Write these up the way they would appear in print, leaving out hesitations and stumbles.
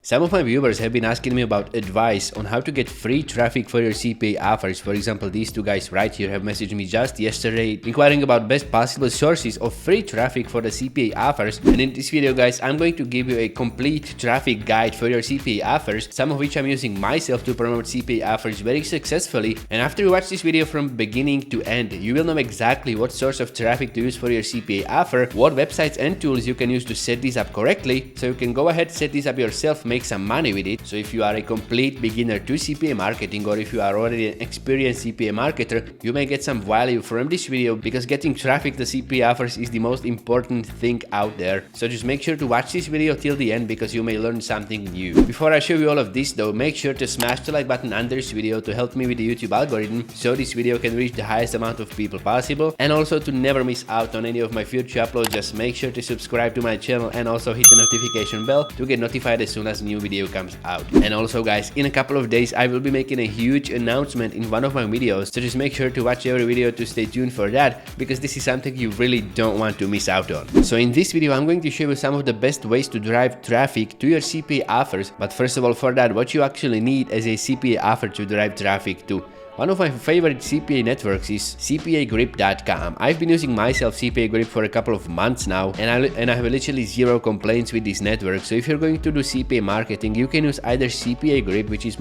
Some of my viewers have been asking me about advice on how to get free traffic for your CPA offers. For example, these two guys right here have messaged me just yesterday inquiring about best possible sources of free traffic for the CPA offers. And in this video, guys, I'm going to give you a complete traffic guide for your CPA offers, some of which I'm using myself to promote CPA offers very successfully. And after you watch this video from beginning to end, you will know exactly what source of traffic to use for your CPA offer, what websites and tools you can use to set this up correctly, so you can go ahead, set this up yourself, make some money with it. So if you are a complete beginner to CPA marketing, or if you are already an experienced CPA marketer, you may get some value from this video, because getting traffic to CPA offers is the most important thing out there. So just make sure to watch this video till the end, because you may learn something new. Before I show you all of this though, make sure to smash the like button under this video to help me with the YouTube algorithm, so this video can reach the highest amount of people possible. And also, to never miss out on any of my future uploads, just make sure to subscribe to my channel and also hit the notification bell to get notified as soon as a new video comes out. And also, guys, in a couple of days I will be making a huge announcement in one of my videos, so just make sure to watch every video to stay tuned for that, because this is something you really don't want to miss out on. So in this video I'm going to show you some of the best ways to drive traffic to your CPA offers. But first of all, for that, what you actually need as a CPA offer to drive traffic to. One of my favorite CPA networks is CPAgrip.com. I've been using myself CPAgrip for a couple of months now, and I have literally zero complaints with this network. So if you're going to do CPA marketing, you can use either CPAgrip, which is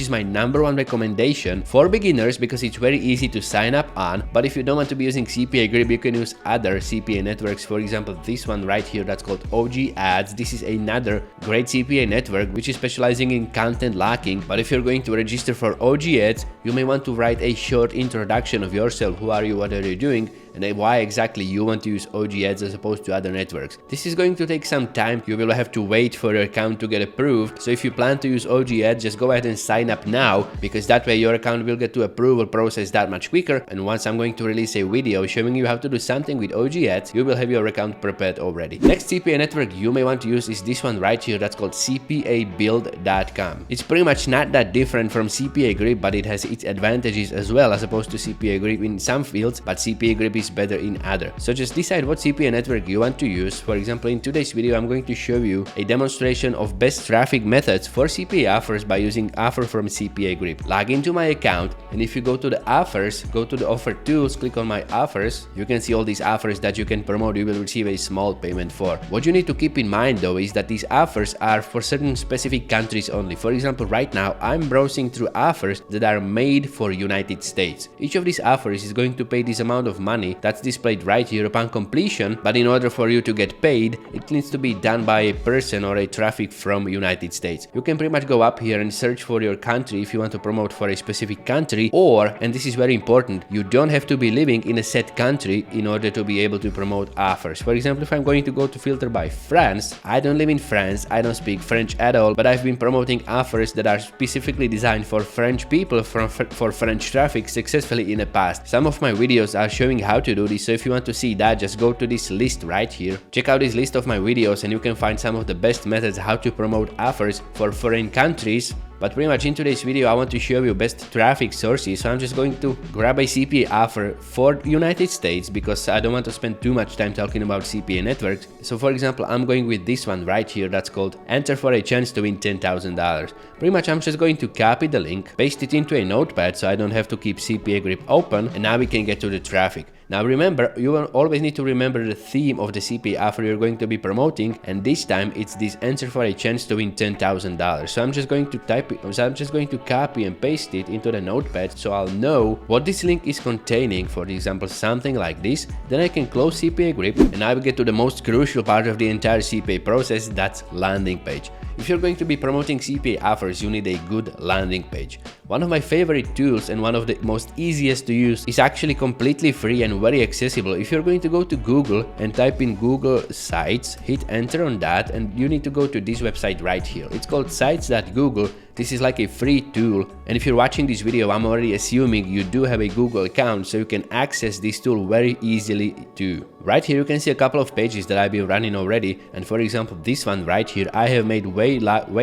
my number one recommendation for beginners, because it's very easy to sign up on. But if you don't want to be using CPAgrip, you can use other CPA networks. For example, this one right here, that's called OGads. This is another great CPA network which is specializing in content locking. But if you're going to register for OGads, you may want to write a short introduction of yourself. Who are you, what are you doing, and why exactly you want to use OGads as opposed to other networks. This is going to take some time. You will have to wait for your account to get approved. So if you plan to use OGads, just go ahead and sign up now, because that way your account will get to approval process that much quicker. And once I'm going to release a video showing you how to do something with OGads, you will have your account prepared already. Next CPA network you may want to use is this one right here, that's called CPAbuild.com. It's pretty much not that different from CPAgrip, but it has its advantages as well, as opposed to CPAgrip in some fields, but CPAgrip is better in other. So just decide what CPA network you want to use. For example, in today's video I'm going to show you a demonstration of best traffic methods for CPA offers by using offer from CPAgrip. Log into my account, and if you go to the offers, go to the offer tools, click on my offers, you can see all these offers that you can promote. You will receive a small payment for. What you need to keep in mind though is that these offers are for certain specific countries only. For example, right now I'm browsing through offers that are made for United States. Each of these offers is going to pay this amount of money that's displayed right here upon completion, but in order for you to get paid, it needs to be done by a person or a traffic from United States. You can pretty much go up here and search for your country if you want to promote for a specific country, or, and this is very important, you don't have to be living in a set country in order to be able to promote offers. For example, if I'm going to go to filter by France, I don't live in France, I don't speak French at all, but I've been promoting offers that are specifically designed for French people for French traffic successfully in the past. Some of my videos are showing how to do this, so if you want to see that, just go to this list right here, check out this list of my videos, and you can find some of the best methods how to promote offers for foreign countries. But pretty much in today's video I want to show you best traffic sources, so I'm just going to grab a CPA offer for United States, because I don't want to spend too much time talking about CPA networks. So for example, I'm going with this one right here, that's called Enter for a Chance to Win $10,000. Pretty much I'm just going to copy the link, paste it into a notepad so I don't have to keep CPAgrip open, and now we can get to the traffic. Now remember, you will always need to remember the theme of the CPA offer you're going to be promoting, and this time it's this Enter for a Chance to Win $10,000. So I'm just going to copy and paste it into the notepad so I'll know what this link is containing. For example, something like this. Then I can close CPAgrip, and I will get to the most crucial part of the entire CPA process, that's landing page. If you're going to be promoting CPA offers, you need a good landing page. One of my favorite tools and one of the most easiest to use is actually completely free and very accessible. If you're going to go to Google and type in Google Sites, hit enter on that, and you need to go to this website right here. It's called sites.google. This is like a free tool, and if you're watching this video, I'm already assuming you do have a Google account, so you can access this tool very easily too. Right here you can see a couple of pages that I've been running already, and for example this one right here I have made way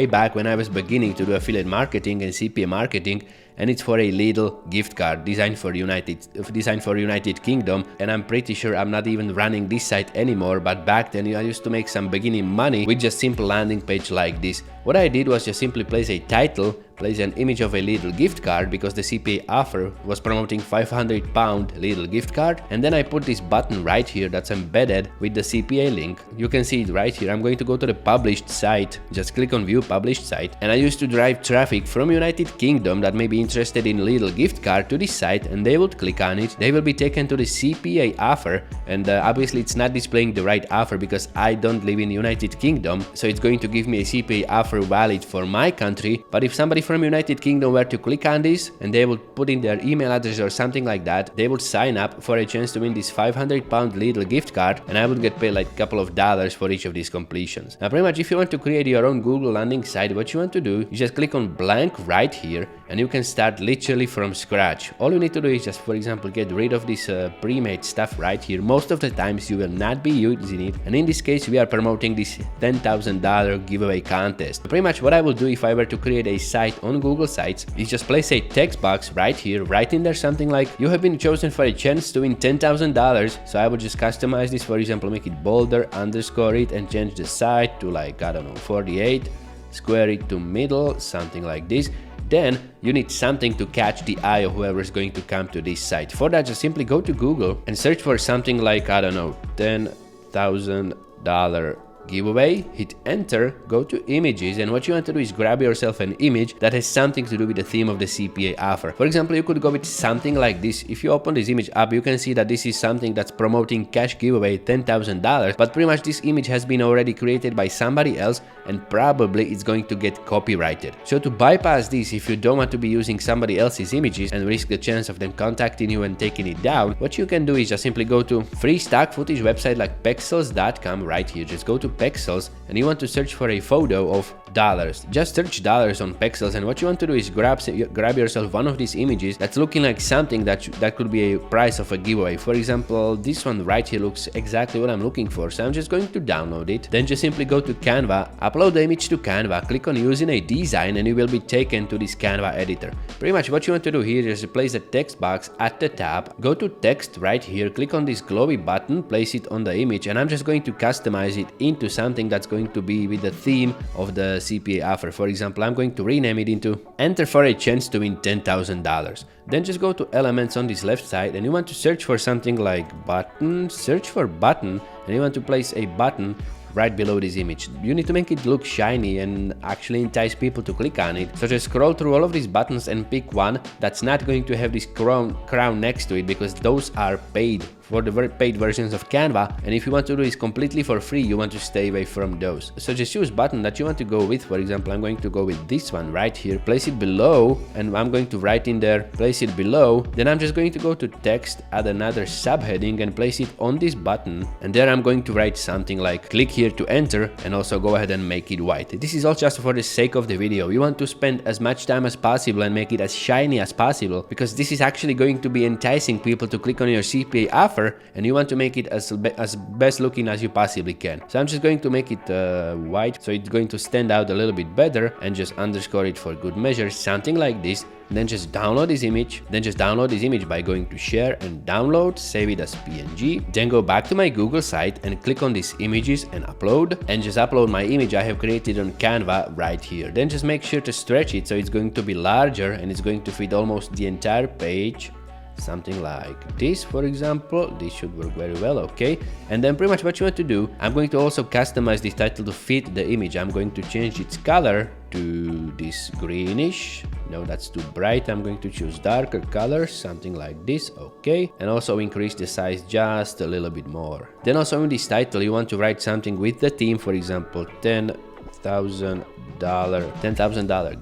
back when I was beginning to do affiliate marketing and CPA marketing, and it's for a Lidl gift card designed for United Kingdom. And I'm pretty sure I'm not even running this site anymore, but back then I used to make some beginning money with just simple landing page like this. What I did was just simply place a title, place an image of a Lidl gift card because the CPA offer was promoting £500 Lidl gift card, and then I put this button right here that's embedded with the CPA link. You can see it right here. I'm going to go to the published site, just click on view published site, and I used to drive traffic from United Kingdom that may be interested in Lidl gift card to this site, and they would click on it. They will be taken to the CPA offer, and obviously it's not displaying the right offer because I don't live in United Kingdom, so it's going to give me a CPA offer valid for my country. But if somebody from United Kingdom were to click on this and they would put in their email address or something like that, they would sign up for a chance to win this £500 Lidl gift card, and I would get paid like a couple of dollars for each of these completions. Now pretty much if you want to create your own Google landing site, what you want to do, you just click on blank right here, and you can start literally from scratch. All you need to do is just, for example, get rid of this pre-made stuff right here. Most of the times you will not be using it, and in this case we are promoting this $10,000 giveaway contest. Pretty much what I will do if I were to create a site on Google Sites is just place a text box right here, write in there something like, you have been chosen for a chance to win $10,000. So I would just customize this, for example, make it bolder, underscore it, and change the site to like, I don't know, 48, square it to middle, something like this. Then you need something to catch the eye of whoever is going to come to this site. For that, just simply go to Google and search for something like, I don't know, $10,000 giveaway, hit enter, go to images, and what you want to do is grab yourself an image that has something to do with the theme of the CPA offer. For example, you could go with something like this. If you open this image up, you can see that this is something that's promoting cash giveaway $10,000, but pretty much this image has been already created by somebody else, and probably it's going to get copyrighted. So to bypass this, if you don't want to be using somebody else's images and risk the chance of them contacting you and taking it down, what you can do is just simply go to free stock footage website like pexels.com right here. Just go to Pexels, and you want to search for a photo of dollars. Just search dollars on Pexels, and what you want to do is grab yourself one of these images that's looking like something that could be a price of a giveaway. For example, this one right here looks exactly what I'm looking for, so I'm just going to download it. Then just simply go to Canva, upload the image to Canva, click on using a design, and you will be taken to this Canva editor. Pretty much what you want to do here is place a text box at the top, go to text right here, click on this glowy button, place it on the image, and I'm just going to customize it into something that's going to be with the theme of the CPA offer. For example, I'm going to rename it into enter for a chance to win $10,000. Then just go to elements on this left side, and you want to search for something like button, search for button, and you want to place a button right below this image. You need to make it look shiny and actually entice people to click on it. So just scroll through all of these buttons and pick one that's not going to have this crown next to it, because those are paid for the very paid versions of Canva, and if you want to do this completely for free, you want to stay away from those. So just choose button that you want to go with. For example, I'm going to go with this one right here, place it below, and I'm going to write in there, place it below. Then I'm just going to go to text, add another subheading, and place it on this button, and there I'm going to write something like click here to enter, and also go ahead and make it white. This is all just for the sake of the video. You want to spend as much time as possible and make it as shiny as possible, because this is actually going to be enticing people to click on your CPA offer, and you want to make it as best looking as you possibly can. So I'm just going to make it white, so it's going to stand out a little bit better, and just underscore it for good measure, something like this. Then just download this image. By going to share and download, save it as PNG. Then go back to my Google site and click on these images and upload, and just upload my image I have created on Canva right here. Then just make sure to stretch it so it's going to be larger and it's going to fit almost the entire page. Something like this, for example. This should work very well, okay? And then pretty much what you want to do, I'm going to also customize this title to fit the image. I'm going to change its color to this greenish. No, that's too bright. I'm going to choose darker colors, something like this, okay? And also increase the size just a little bit more. Then also in this title, you want to write something with the theme, for example, $10,000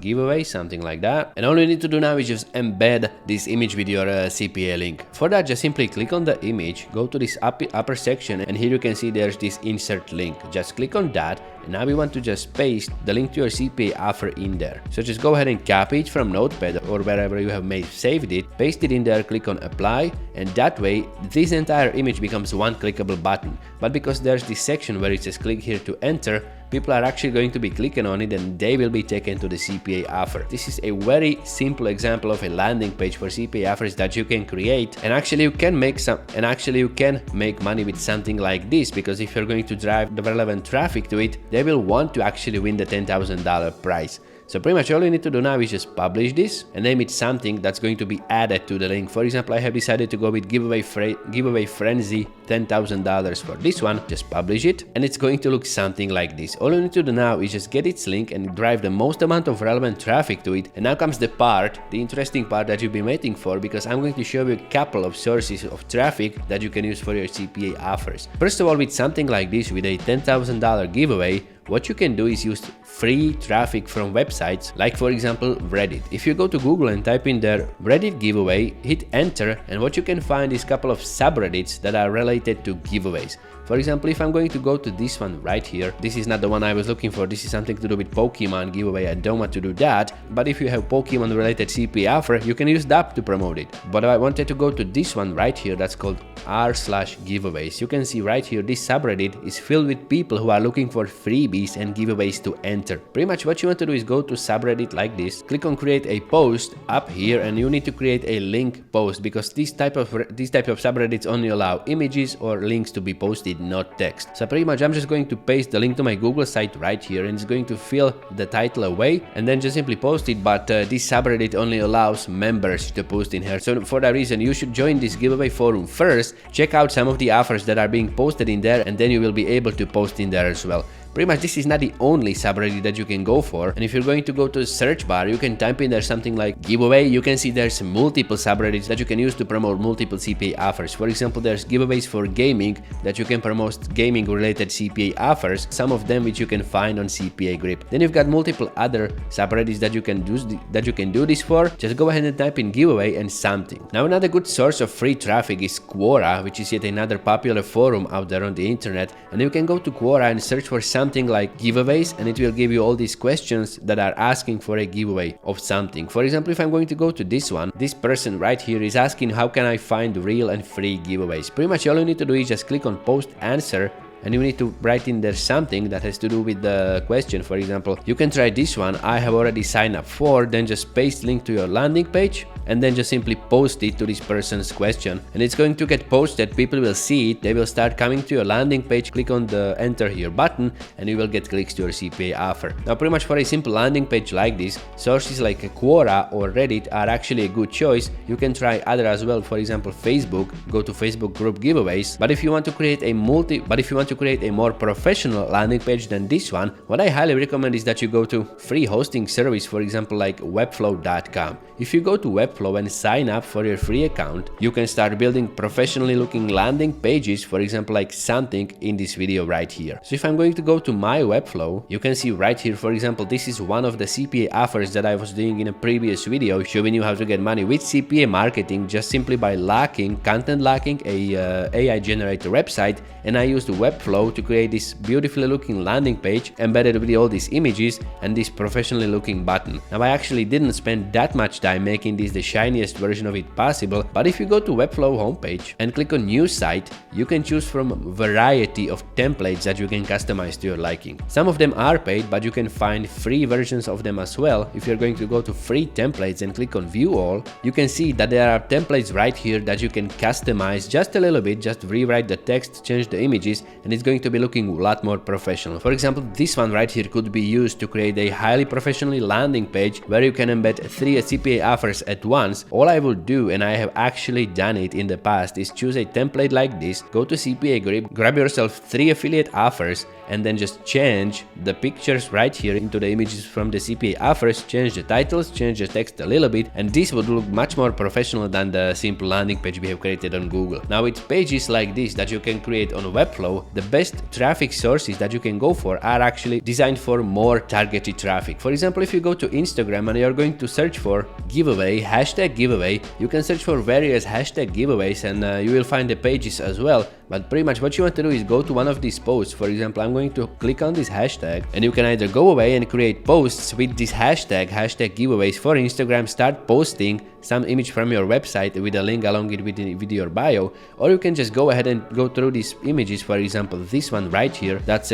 giveaway, something like that. And all you need to do now is just embed this image with your CPA link. For that, just simply click on the image, go to this upper section, and here you can see there's this insert link. Just click on that, and now we want to just paste the link to your CPA offer in there. So just go ahead and copy it from Notepad or wherever you have saved it, paste it in there, click on apply, and that way this entire image becomes one clickable button. But because there's this section where it says click here to enter, people are actually going to be clicking on it and they will be taken to the CPA offer. This is a very simple example of a landing page for CPA offers that you can create, and actually you can make money with something like this, because if you're going to drive the relevant traffic to it, they will want to actually win the $10,000 prize. So pretty much all you need to do now is just publish this and name it something that's going to be added to the link. For example, I have decided to go with giveaway frenzy $10,000 for this one. Just publish it and it's going to look something like this. All you need to do now is just get its link and drive the most amount of relevant traffic to it. And now comes the interesting part that you've been waiting for, because I'm going to show you a couple of sources of traffic that you can use for your CPA offers. First of all, with something like this, with a $10,000 giveaway, what you can do is use free traffic from websites, like for example Reddit. If you go to Google and type in there Reddit giveaway, hit enter, and what you can find is a couple of subreddits that are related to giveaways. For example, if I'm going to go to this one right here, this is not the one I was looking for, this is something to do with Pokemon giveaway, I don't want to do that, but if you have Pokemon related CPA offer, you can use that to promote it. But I wanted to go to this one right here, that's called r/giveaways. You can see right here, this subreddit is filled with people who are looking for freebies and giveaways to enter. Pretty much what you want to do is go to subreddit like this, click on create a post up here, and you need to create a link post, because this type of subreddits only allow images or links to be posted, not text. So pretty much I'm just going to paste the link to my Google site right here, and it's going to fill the title away and then just simply post it. But this subreddit only allows members to post in here, so for that reason you should join this giveaway forum first, check out some of the offers that are being posted in there, and then you will be able to post in there as well. Pretty much this is not the only subreddit that you can go for, and if you're going to go to the search bar, you can type in there something like giveaway. You can see there's multiple subreddits that you can use to promote multiple CPA offers. For example, there's giveaways for gaming that you can promote gaming related CPA offers, some of them which you can find on CPAgrip. Then you've got multiple other subreddits that you can do this for. Just go ahead and type in giveaway and something. Now another good source of free traffic is Quora, which is yet another popular forum out there on the internet, and you can go to Quora and search for something like giveaways, and it will give you all these questions that are asking for a giveaway of something. For example, if I'm going to go to this one, this person right here is asking how can I find real and free giveaways. Pretty much all you need to do is just click on post answer, and you need to write in there something that has to do with the question. For example, you can try this one, I have already signed up for, then just paste link to your landing page and then just simply post it to this person's question, and it's going to get posted, people will see it, they will start coming to your landing page, click on the enter here button, and you will get clicks to your CPA offer. Now pretty much for a simple landing page like this, sources like Quora or Reddit are actually a good choice. You can try other as well, for example Facebook, go to Facebook group giveaways. But if you want to create a more professional landing page than this one, what I highly recommend is that you go to free hosting service, for example like webflow.com. If you go to Webflow and sign up for your free account, you can start building professionally looking landing pages, for example like something in this video right here. So if I'm going to go to my Webflow, you can see right here, for example, this is one of the CPA offers that I was doing in a previous video, showing you how to get money with CPA marketing just simply by content locking a AI generator website, and I used Webflow to create this beautifully looking landing page embedded with all these images and this professionally looking button. Now I actually didn't spend that much time making this the shiniest version of it possible, but if you go to Webflow homepage and click on new site, you can choose from a variety of templates that you can customize to your liking. Some of them are paid, but you can find free versions of them as well. If you're going to go to free templates and click on view all, you can see that there are templates right here that you can customize just a little bit, just rewrite the text, change the images, and it's going to be looking a lot more professional. For example, this one right here could be used to create a highly professionally landing page where you can embed 3 CPA offers at once. All I will do, and I have actually done it in the past, is choose a template like this, go to CPAgrip, grab yourself 3 affiliate offers, and then just change the pictures right here into the images from the CPA offers, change the titles, change the text a little bit, and this would look much more professional than the simple landing page we have created on Google. Now with pages like this that you can create on Webflow, the best traffic sources that you can go for are actually designed for more targeted traffic. For example, if you go to Instagram and you're going to search for giveaway, hashtag giveaway, you can search for various hashtag giveaways and you will find the pages as well. But pretty much what you want to do is go to one of these posts. For example, I'm going to click on this hashtag, and you can either go away and create posts with this hashtag giveaways for Instagram, start posting some image from your website with a link along it with your bio, or you can just go ahead and go through these images. For example, this one right here, that's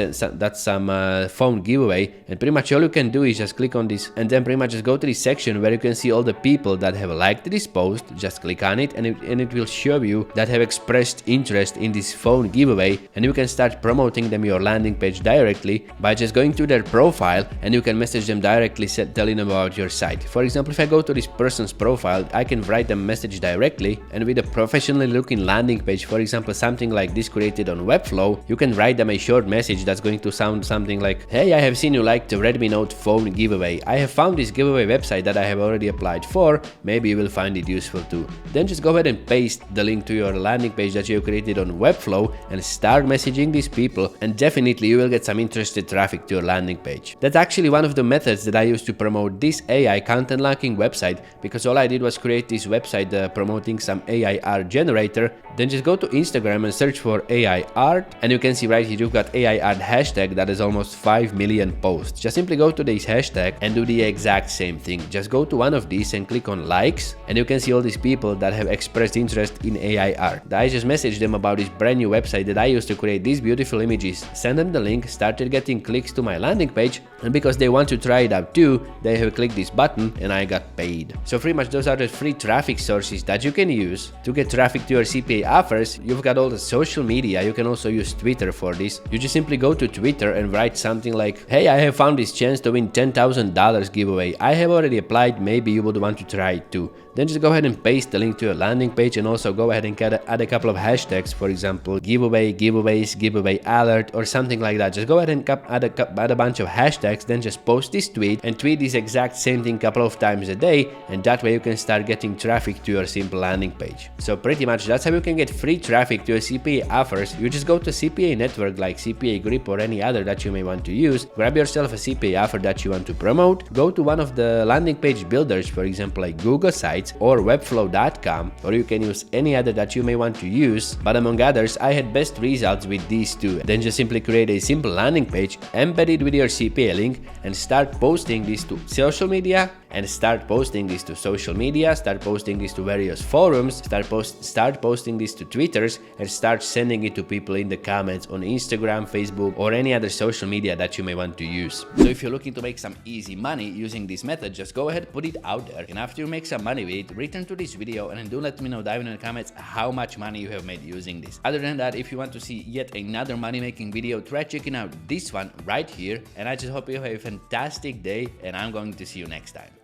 some phone giveaway, and pretty much all you can do is just click on this, and then pretty much just go to this section where you can see all the people that have liked this post. Just click on it, and it will show you that have expressed interest in this phone giveaway, and you can start promoting them your landing page directly by just going to their profile, and you can message them directly, telling them about your site. For example, if I go to this person's profile, I can write them a message directly, and with a professionally looking landing page, for example something like this created on Webflow, you can write them a short message that's going to sound something like, hey, I have seen you like the Redmi Note phone giveaway. I have found this giveaway website that I have already applied for, maybe you will find it useful too. Then just go ahead and paste the link to your landing page that you created on Webflow and start messaging these people, and definitely you will get some interested traffic to your landing page. That's actually one of the methods that I use to promote this AI content locking website, because all I did was create this website promoting some AI art generator. Then just go to Instagram and search for AI art, and you can see right here you've got AI art hashtag that is almost 5 million posts. Just simply go to this hashtag and do the exact same thing. Just go to one of these and click on likes, and you can see all these people that have expressed interest in AI art. I just messaged them about this brand new website that I used to create these beautiful images, send them the link, started getting clicks to my landing page, and because they want to try it out too, they have clicked this button and I got paid. So pretty much those are the free traffic sources that you can use to get traffic to your CPA offers. You've got all the social media. You can also use Twitter for this. You just simply go to Twitter and write something like, hey, I have found this chance to win $10,000 giveaway. I have already applied, maybe you would want to try it too. Then just go ahead and paste the link to your landing page, and also go ahead and add a couple of hashtags, for example, giveaway, giveaways, giveaway alert, or something like that. Just go ahead and add a bunch of hashtags, then just post this tweet and tweet this exact same thing a couple of times a day, and that way you can start getting traffic to your simple landing page. So pretty much that's how you can get free traffic to your CPA offers. You just go to CPA network like CPAgrip or any other that you may want to use, grab yourself a CPA offer that you want to promote, go to one of the landing page builders, for example like Google Sites or Webflow.com, or you can use any other that you may want to use, but among others I had best results with these two. Then just simply create a simple landing page, embed it with your CPA link, and start posting this to social media, start posting this to various forums, start posting this to Twitters, and start sending it to people in the comments on Instagram, Facebook, or any other social media that you may want to use. So if you're looking to make some easy money using this method, just go ahead, put it out there, and after you make some money with it, return to this video and do let me know down in the comments how much money you have made using this. Other than that, if you want to see yet another money making video, try checking out this one right here, and I just hope you have a fantastic day, and I'm going to see you next time.